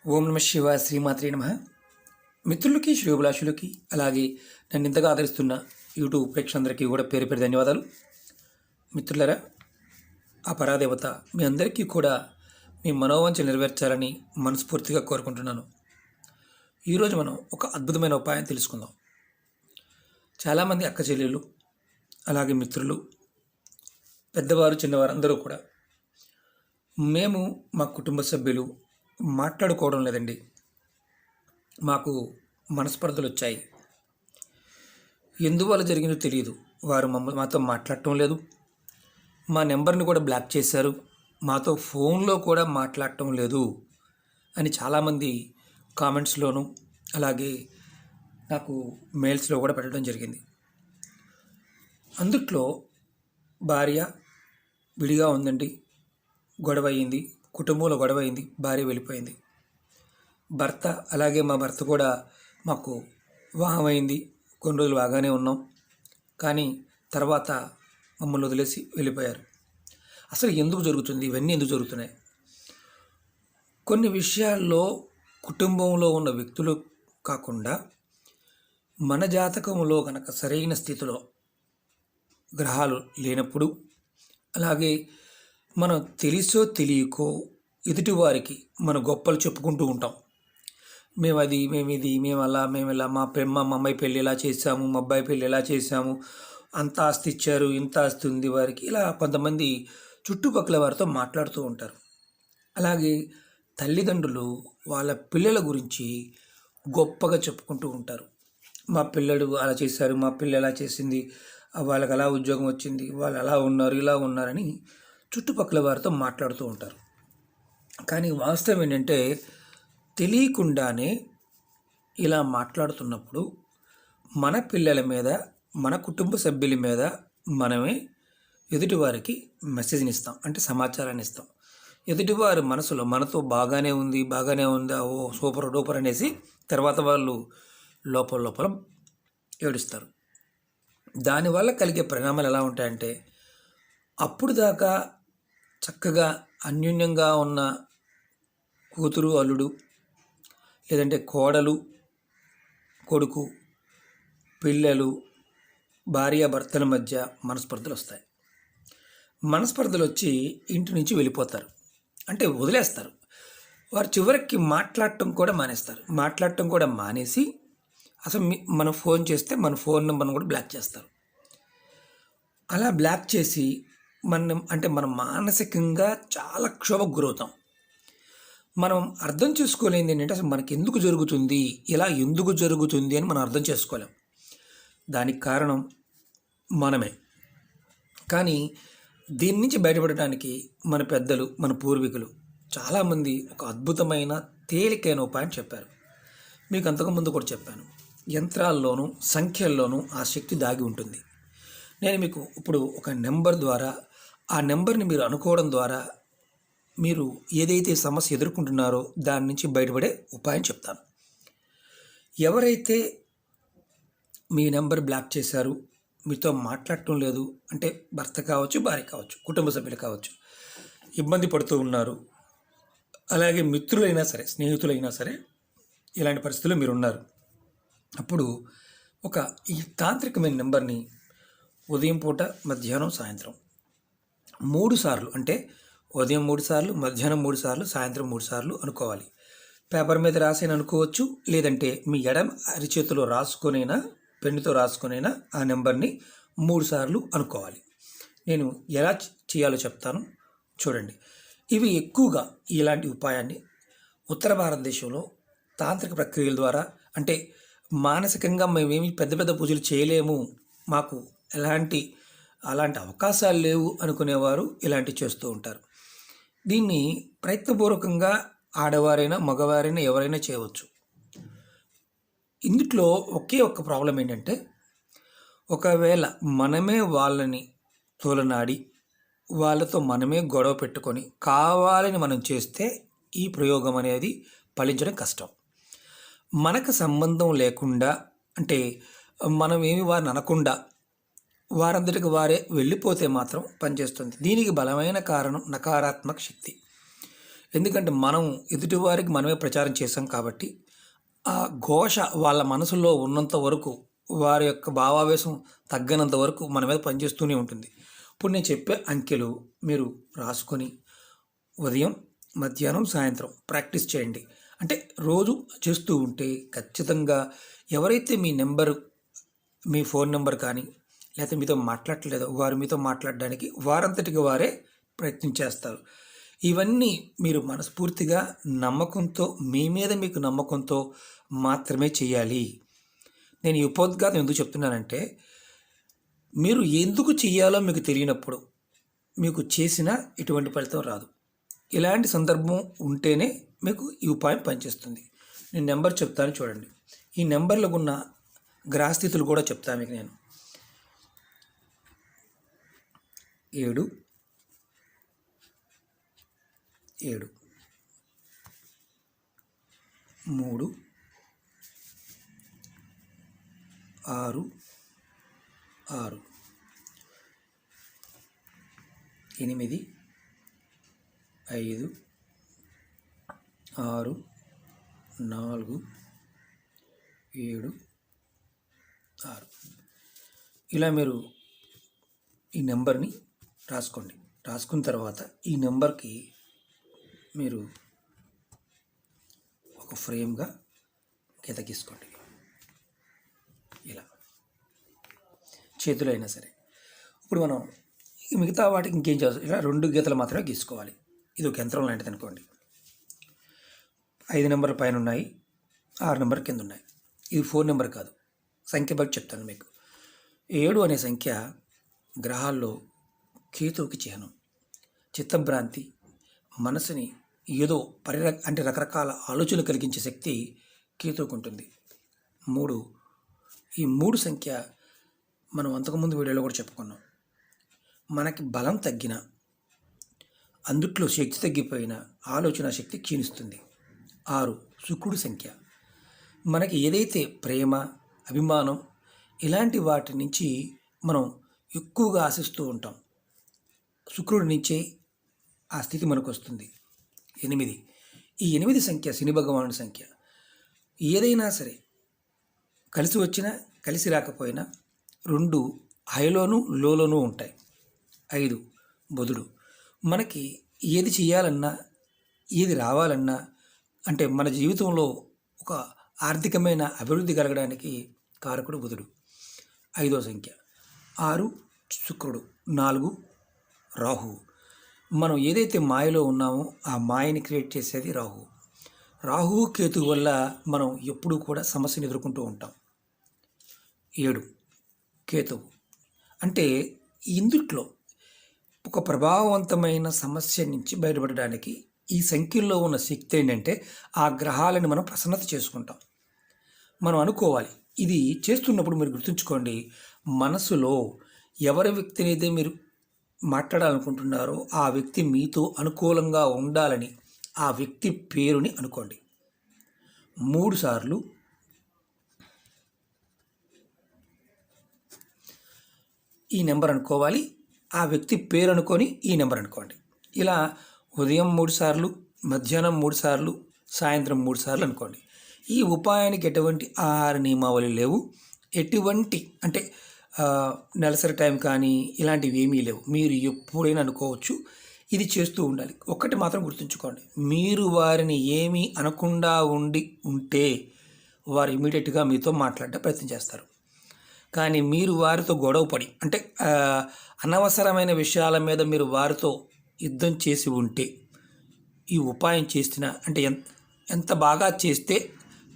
ఓం నమ శివాయ శ్రీమాత్రే నమ. మిత్రులకి శ్రేయోభిలాషులకి అలాగే నన్ను ఇంతగా ఆదరిస్తున్న యూట్యూబ్ ప్రేక్షకులందరికీ కూడా పేరు పేరు ధన్యవాదాలు. మిత్రులరా, ఆ పరాదేవత మీ అందరికీ కూడా మీ మనోవాంఛ నెరవేర్చాలని మనస్ఫూర్తిగా కోరుకుంటున్నాను. ఈరోజు మనం ఒక అద్భుతమైన ఉపాయం తెలుసుకుందాం. చాలామంది అక్క చెల్లెళ్ళు అలాగే మిత్రులు, పెద్దవారు చిన్నవారు అందరూ కూడా మేము మా కుటుంబ సభ్యులు మాట్లాడుకోవడం లేదండి, మాకు మనస్పర్ధలు వచ్చాయి, ఎందువల్ల జరిగిందో తెలియదు, వారు మాతో మాట్లాడటం లేదు, మా నెంబర్ని కూడా బ్లాక్ చేశారు, మాతో ఫోన్లో కూడా మాట్లాడటం లేదు అని చాలామంది కామెంట్స్లోనూ అలాగే నాకు మెయిల్స్లో కూడా పెట్టడం జరిగింది. అందుట్లో భార్య విడిగా ఉందండి, గొడవ అయింది, కుటుంబంలో గొడవ అయింది, భార్య వెళ్ళిపోయింది. భర్త అలాగే మా భర్త కూడా మాకు వివాహం అయింది, కొన్ని రోజులు బాగానే ఉన్నాం, కానీ తర్వాత మమ్మల్ని వదిలేసి వెళ్ళిపోయారు. అసలు ఎందుకు జరుగుతుంది, ఇవన్నీ ఎందుకు జరుగుతున్నాయి? కొన్ని విషయాల్లో కుటుంబంలో ఉన్న వ్యక్తులు కాకుండా మన జాతకంలో కనుక సరైన స్థితిలో గ్రహాలు లేనప్పుడు, అలాగే మనం తెలుసో తెలియకో ఎదుటివారికి మన గొప్పలు చెప్పుకుంటూ ఉంటాం. మేము అది, మేము ఇది, మేము అలా, మేము ఇలా, మా అమ్మాయి పెళ్ళి ఇలా చేశాము, మా అబ్బాయి పెళ్ళి ఇలా చేశాము, అంత ఆస్తి ఇచ్చారు, ఇంత ఆస్తి ఉంది వారికి, ఇలా కొంతమంది చుట్టుపక్కల వారితో మాట్లాడుతూ ఉంటారు. అలాగే తల్లిదండ్రులు వాళ్ళ పిల్లల గురించి గొప్పగా చెప్పుకుంటూ ఉంటారు. మా పిల్లడు అలా చేశారు, మా పిల్ల ఎలా చేసింది, వాళ్ళకి అలా ఉద్యోగం వచ్చింది, వాళ్ళు అలా ఉన్నారు, ఇలా ఉన్నారని చుట్టుపక్కల వారితో మాట్లాడుతూ ఉంటారు. కానీ వాస్తవం ఏంటంటే, తెలియకుండానే ఇలా మాట్లాడుతున్నప్పుడు మన పిల్లల మీద, మన కుటుంబ సభ్యుల మీద మనమే ఎదుటివారికి మెసేజ్ని ఇస్తాం, అంటే సమాచారాన్ని ఇస్తాం. ఎదుటివారి మనసులో మనతో బాగానే ఉందా, ఓ సూపర్ డూపర్ అనేసి తర్వాత వాళ్ళు లోపల ఏడుస్తారు. దానివల్ల కలిగే పరిణామాలు ఎలా ఉంటాయంటే, అప్పుడు దాకా చక్కగా అన్యోన్యంగా ఉన్న కూతురు అల్లుడు, లేదంటే కోడలు కొడుకు, పిల్లలు, భార్యాభర్తల మధ్య మనస్పర్ధలు వస్తాయి. మనస్పర్ధలు వచ్చి ఇంటి నుంచి వెళ్ళిపోతారు, అంటే వదిలేస్తారు. వారు చివరికి మాట్లాడటం కూడా మానేసి అసలు మనం ఫోన్ చేస్తే మన ఫోన్ నెంబర్ను కూడా బ్లాక్ చేస్తారు. అలా బ్లాక్ చేసి మనం మానసికంగా చాలా క్షోభకు గురవుతాం. మనం అర్థం చేసుకోలేనిది ఏంటంటే, అసలు మనకి ఎందుకు జరుగుతుంది, ఇలా ఎందుకు జరుగుతుంది అని మనం అర్థం చేసుకోలేం. దానికి కారణం మనమే. కానీ దీని నుంచి బయటపడటానికి మన పెద్దలు, మన పూర్వీకులు చాలామంది ఒక అద్భుతమైన తేలికైన ఉపాయం చెప్పారు. మీకు అంతకుముందు కూడా చెప్పాను, యంత్రాల్లోనూ సంఖ్యల్లోనూ ఆ శక్తి దాగి ఉంటుంది. నేను మీకు ఇప్పుడు ఒక నెంబర్ ద్వారా, ఆ నెంబర్ని మీరు అనుకోవడం ద్వారా మీరు ఏదైతే సమస్య ఎదుర్కొంటున్నారో దాని నుంచి బయటపడే ఉపాయం చెప్తాను. ఎవరైతే మీ నెంబర్ బ్లాక్ చేశారు, మీతో మాట్లాడటం లేదు, అంటే భర్త కావచ్చు, భార్య కావచ్చు, కుటుంబ సభ్యులు కావచ్చు, ఇబ్బంది పడుతూ ఉన్నారు, అలాగే మిత్రులైనా సరే, స్నేహితులైనా సరే, ఇలాంటి పరిస్థితుల్లో మీరు ఉన్నారు. అప్పుడు ఈ తాంత్రికమైన నెంబర్ని ఉదయం పూట, మధ్యాహ్నం, సాయంత్రం 3 సార్లు, అంటే ఉదయం 3 సార్లు, మధ్యాహ్నం 3 సార్లు, సాయంత్రం 3 సార్లు అనుకోవాలి. పేపర్ మీద రాసైనా అనుకోవచ్చు, లేదంటే మీ ఎడమ అరిచేతిలో రాసుకొనైనా, పెన్నుతో రాసుకొనైనా ఆ నెంబర్ని 3 సార్లు అనుకోవాలి. నేను ఎలా చేయాలో చెప్తాను, చూడండి. ఇవి ఎక్కువగా ఇలాంటి ఉపాయాన్ని ఉత్తర భారతదేశంలో తాంత్రిక ప్రక్రియల ద్వారా, అంటే మానసికంగా మేమేమి పెద్ద పెద్ద పూజలు చేయలేము, మాకు అలాంటి అవకాశాలు లేవు అనుకునేవారు ఇలాంటివి చేస్తూ ఉంటారు. దీన్ని ప్రయత్నపూర్వకంగా ఆడవారైనా మగవారైనా ఎవరైనా చేయవచ్చు. ఇందులో ఒకే ఒక్క ప్రాబ్లం ఏంటంటే, ఒకవేళ మనమే వాళ్ళని తోలనాడి వాళ్ళతో మనమే గొడవ పెట్టుకొని కావాలని మనం చేస్తే ఈ ప్రయోగం అనేది ఫలించడం కష్టం. మనకు సంబంధం లేకుండా, అంటే మనం ఏమి వారిని అనకుండా వారందరికి వారే వెళ్ళిపోతే మాత్రం పనిచేస్తుంది. దీనికి బలమైన కారణం నకారాత్మక శక్తి. ఎందుకంటే మనం ఎదుటివారికి మనమే ప్రచారం చేసాం కాబట్టి ఆ ఘోష వాళ్ళ మనసులో ఉన్నంత వరకు, వారి యొక్క భావావేశం తగ్గనంత వరకు మన మీద పనిచేస్తూనే ఉంటుంది. ఇప్పుడు నేను చెప్పే అంకెలు మీరు రాసుకొని ఉదయం, మధ్యాహ్నం, సాయంత్రం ప్రాక్టీస్ చేయండి. అంటే రోజు చేస్తూ ఉంటే ఖచ్చితంగా ఎవరైతే మీ ఫోన్ నెంబర్ కానీ లేకపోతే మీతో మాట్లాడలేదో వారు మీతో మాట్లాడడానికి వారంతటికి వారే ప్రయత్నం చేస్తారు. ఇవన్నీ మీరు మనస్ఫూర్తిగా నమ్మకంతో, మీ మీద మీకు నమ్మకంతో మాత్రమే చేయాలి. నేను ఈ ఉపోద్ఘాతం ఎందుకు చెప్తున్నానంటే, మీరు ఎందుకు చేయాలో మీకు తెలియనప్పుడు మీకు చేసిన ఎటువంటి ఫలితం రాదు. ఇలాంటి సందర్భం ఉంటేనే మీకు ఈ ఉపాయం పనిచేస్తుంది. నేను నెంబర్ చెప్తాను చూడండి. ఈ నెంబర్లో ఉన్న గ్రహస్థితులు కూడా చెప్తాను మీకు నేను. 7 7 3 6 6 8 5 6 4 7 6 ఇలా మీరు ఈ నెంబర్ని రాసుకోండి. రాసుకున్న తర్వాత ఈ నెంబర్కి మీరు ఒక ఫ్రేమ్గా గీత గీసుకోండి. ఇలా చేతిలో అయినా సరే. ఇప్పుడు మనం మిగతా వాటికి ఇంకేం చేయాలి, ఇలా 2 గీతలు మాత్రమే గీసుకోవాలి. ఇది ఒక యంత్రం లాంటిది అనుకోండి. 5 నెంబర్ల పైన ఉన్నాయి, 6 నెంబర్ కింద ఉన్నాయి. ఇది 4 నెంబర్ కాదు, సంఖ్య బట్టి చెప్తాను మీకు. 7 అనే సంఖ్య గ్రహాల్లో కేతువుకి చిహ్నం. చిత్తభ్రాంతి, మనసుని ఏదో అంటే రకరకాల ఆలోచనలు కలిగించే శక్తి కేతువుకు ఉంటుంది. 3 ఈ 3 సంఖ్య మనం అంతకుముందు వీడియోలో కూడా చెప్పుకున్నాం. మనకి బలం తగ్గిన, అందుట్లో శక్తి తగ్గిపోయిన ఆలోచన శక్తి క్షీణిస్తుంది. 6 శుక్రుడి సంఖ్య. మనకి ఏదైతే ప్రేమ, అభిమానం ఇలాంటి వాటి నుంచి మనం ఎక్కువగా ఆశిస్తూ ఉంటాం, శుక్రుడి నుంచే ఆ స్థితి మనకు వస్తుంది. 8 ఈ 8 సంఖ్య శని భగవానుడి సంఖ్య. ఏదైనా సరే కలిసి వచ్చినా కలిసి రాకపోయినా 2 హైలోను లోలోనూ ఉంటాయి. 5 బుధుడు. మనకి ఏది చేయాలన్నా, ఏది రావాలన్నా, అంటే మన జీవితంలో ఒక ఆర్థికమైన అభివృద్ధి కలగడానికి కారకుడు బుధుడు. 5వ సంఖ్య. 6 శుక్రుడు. 4 రాహువు. మనం ఏదైతే మాయలో ఉన్నామో ఆ మాయని క్రియేట్ చేసేది రాహువు. రాహువు కేతు వల్ల మనం ఎప్పుడూ కూడా సమస్యను ఎదుర్కొంటూ ఉంటాం. 7 కేతువు. అంటే ఇందుట్లో ఒక ప్రభావవంతమైన సమస్య నుంచి బయటపడడానికి ఈ సంఖ్యల్లో ఉన్న శక్తి ఏంటంటే, ఆ గ్రహాలను మనం ప్రసన్నత చేసుకుంటాం. మనం అనుకోవాలి. ఇది చేస్తున్నప్పుడు మీరు గుర్తుంచుకోండి, మనసులో ఎవరి వ్యక్తిని అయితే మీరు మాట్లాడాలనుకుంటున్నారో ఆ వ్యక్తి మీతో అనుకూలంగా ఉండాలని ఆ వ్యక్తి పేరుని అనుకోండి. 3 సార్లు ఈ నెంబర్ అనుకోవాలి, ఆ వ్యక్తి పేరు అనుకొని ఈ నెంబర్ అనుకోండి. ఇలా ఉదయం 3 సార్లు, మధ్యాహ్నం 3 సార్లు, సాయంత్రం 3 సార్లు అనుకోండి. ఈ ఉపాయానికి ఎటువంటి ఆహార నియమావళి లేవు, ఎటువంటి అంటే నెలసరి టైం కానీ ఇలాంటివి ఏమీ లేవు. మీరు ఎప్పుడైనా అనుకోవచ్చు. ఇది చేస్తూ ఉండాలి. ఒక్కటి మాత్రం గుర్తుంచుకోండి, మీరు వారిని ఏమీ అనకుండా ఉంటే వారు ఇమీడియట్గా మీతో మాట్లాడే ప్రయత్నం చేస్తారు. కానీ మీరు వారితో గొడవపడి, అంటే అనవసరమైన విషయాల మీద మీరు వారితో యుద్ధం చేసి ఉంటే, ఈ ఉపాయం చేసిన అంటే ఎంత బాగా చేస్తే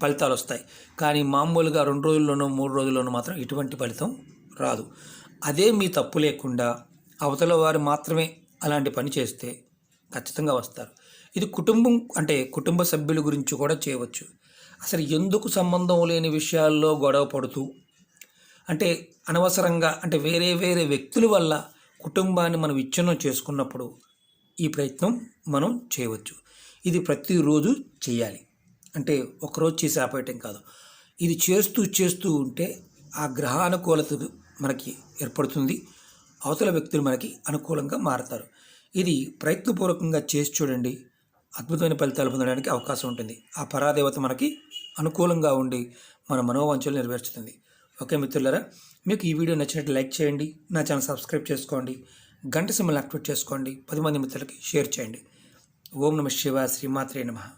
ఫలితాలు వస్తాయి. కానీ మామూలుగా 2 రోజుల్లోనూ 3 రోజుల్లోనూ మాత్రం ఎటువంటి ఫలితం రాదు. అదే మీ తప్పు లేకుండా అవతల వారు మాత్రమే అలాంటి పని చేస్తే ఖచ్చితంగా వస్తారు. ఇది కుటుంబ సభ్యుల గురించి కూడా చేయవచ్చు. అసలు ఎందుకు సంబంధం లేని విషయాల్లో గొడవ పడుతూ, అంటే అనవసరంగా, అంటే వేరే వేరే వ్యక్తుల వల్ల కుటుంబాన్ని మనం విచ్ఛిన్నం చేసుకున్నప్పుడు ఈ ప్రయత్నం మనం చేయవచ్చు. ఇది ప్రతిరోజు చేయాలి. అంటే ఒకరోజు చేసి ఆపేయటం కాదు. ఇది చేస్తూ ఉంటే ఆ గ్రహానుకూలత మనకి ఏర్పడుతుంది. అవతల వ్యక్తులు మనకి అనుకూలంగా మారతారు. ఇది ప్రయత్నపూర్వకంగా చేసి చూడండి. అద్భుతమైన ఫలితాలు పొందడానికి అవకాశం ఉంటుంది. ఆ పరాదేవత మనకి అనుకూలంగా ఉండి మన మనోవాంఛలు నెరవేర్చుతుంది. ఓకే మిత్రులారా, మీకు ఈ వీడియో నచ్చినట్టు లైక్ చేయండి, నా ఛానల్ సబ్స్క్రైబ్ చేసుకోండి, గంట సింబల్ యాక్టివేట్ చేసుకోండి, 10 మంది మిత్రులకి షేర్ చేయండి. ఓం నమః శివాయ, శ్రీమాత్రే నమః.